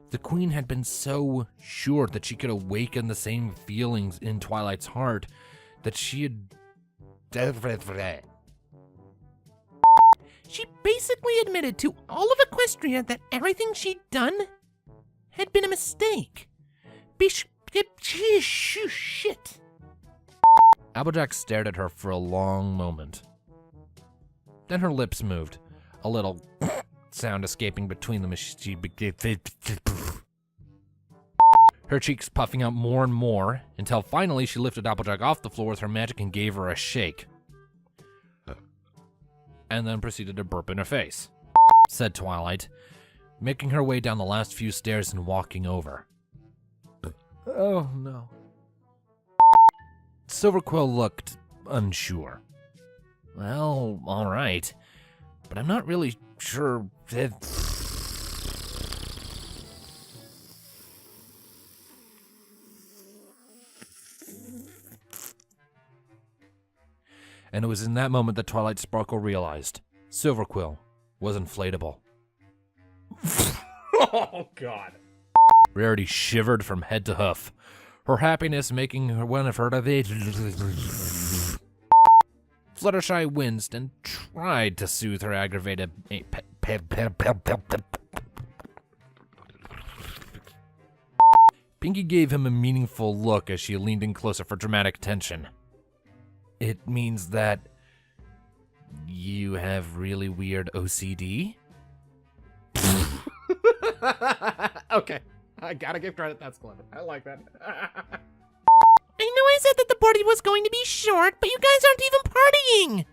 The queen had been so sure that she could awaken the same feelings in Twilight's heart that she had... She basically admitted to all of Equestria that everything she'd done had been a mistake. Shit. Applejack stared at her for a long moment. Then her lips moved, a little sound escaping between them as she began... Her cheeks puffing out more and more, until finally she lifted Applejack off the floor with her magic and gave her a shake. And then proceeded to burp in her face, said Twilight, making her way down the last few stairs and walking over. Oh, no. Silverquill looked unsure. Well, all right, but I'm not really sure if... And it was in that moment that Twilight Sparkle realized Silverquill was inflatable. Oh, God. Rarity shivered from head to hoof, her happiness making her one of her... Fluttershy winced and tried to soothe her aggravated... Pinky gave him a meaningful look as she leaned in closer for dramatic tension. It means that you have really weird OCD? Okay, I gotta give credit, that's clever. I like that. I know I said that the party was going to be short, but you guys aren't even partying!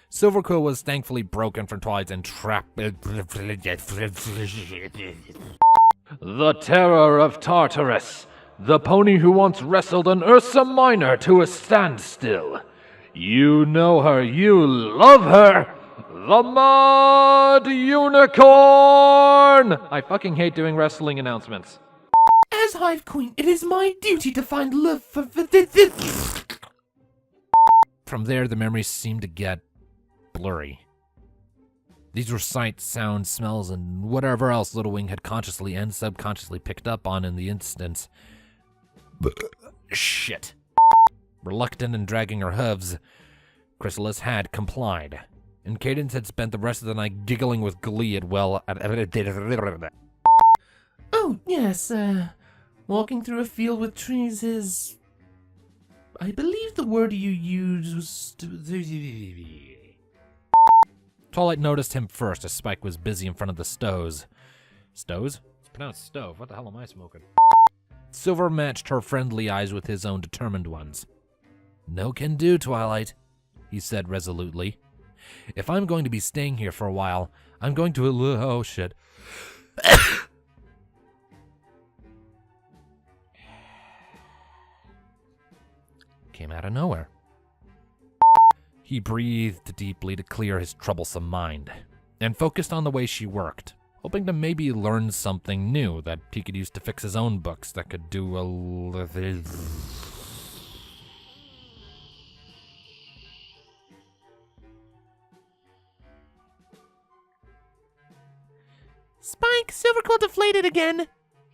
Silverquill was thankfully broken from Twilight's entrap... The terror of Tartarus, the pony who once wrestled an Ursa Minor to a standstill. You know her, you love her, the Mud Unicorn! I fucking hate doing wrestling announcements. As Hive Queen, it is my duty to find love for From there, the memories seemed to get blurry. These were sights, sounds, smells, and whatever else Little Wing had consciously and subconsciously picked up on in the instance. Shit. Reluctant and dragging her hooves, Chrysalis had complied, and Cadence had spent the rest of the night giggling with glee at Oh, yes, walking through a field with trees is... I believe the word you used... Twilight noticed him first as Spike was busy in front of the stoves. Stoves? It's pronounced stove. What the hell am I smoking? Silver matched her friendly eyes with his own determined ones. No can do, Twilight, he said resolutely. If I'm going to be staying here for a while, I'm going to... Oh, shit. Came out of nowhere. He breathed deeply to clear his troublesome mind, and focused on the way she worked, hoping to maybe learn something new that he could use to fix his own books that could do a... Spike, Silverquill deflated again.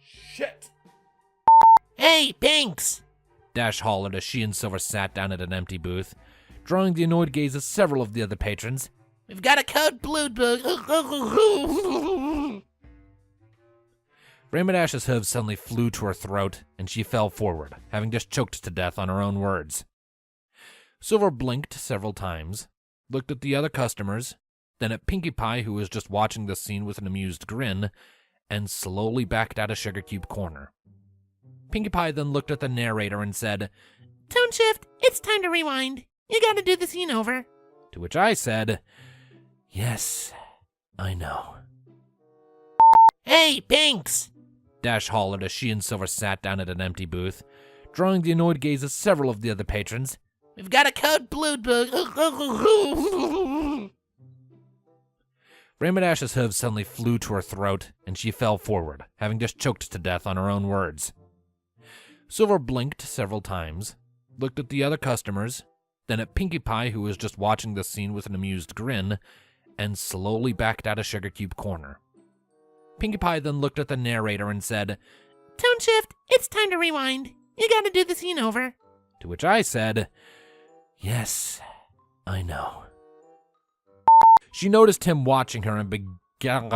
Shit. Hey, Pinks! Dash hollered as she and Silver sat down at an empty booth, drawing the annoyed gaze of several of the other patrons. We've got a code blue book. Rainbow Dash's hooves suddenly flew to her throat, and she fell forward, having just choked to death on her own words. Silver blinked several times, looked at the other customers, then at Pinkie Pie, who was just watching the scene with an amused grin, and slowly backed out of Sugar Cube Corner. Pinkie Pie then looked at the narrator and said, Tone shift, it's time to rewind. You gotta do the scene over. To which I said, yes, I know. Hey, Pinks! Dash hollered as she and Silver sat down at an empty booth, drawing the annoyed gaze of several of the other patrons. We've got a code blue book. Rainbow Dash's hooves suddenly flew to her throat, and she fell forward, having just choked to death on her own words. Silver blinked several times, looked at the other customers, then at Pinkie Pie, who was just watching the scene with an amused grin, and slowly backed out of Sugar Cube Corner. Pinkie Pie then looked at the narrator and said, Tone shift, it's time to rewind. You gotta do the scene over. to which I said, Yes, I know. she noticed him watching her and began.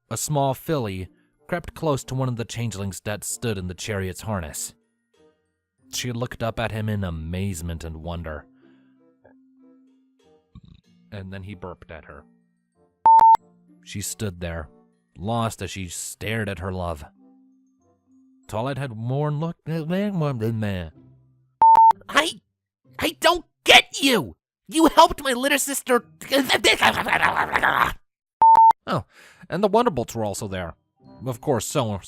A small filly crept close to one of the changelings that stood in the chariot's harness. She looked up at him in amazement and wonder. And then he burped at her. She stood there, lost as she stared at her love. Twilight had more looked at man. I don't get you! You helped my little sister. Oh, and the Wonderbolts were also there. Of course, so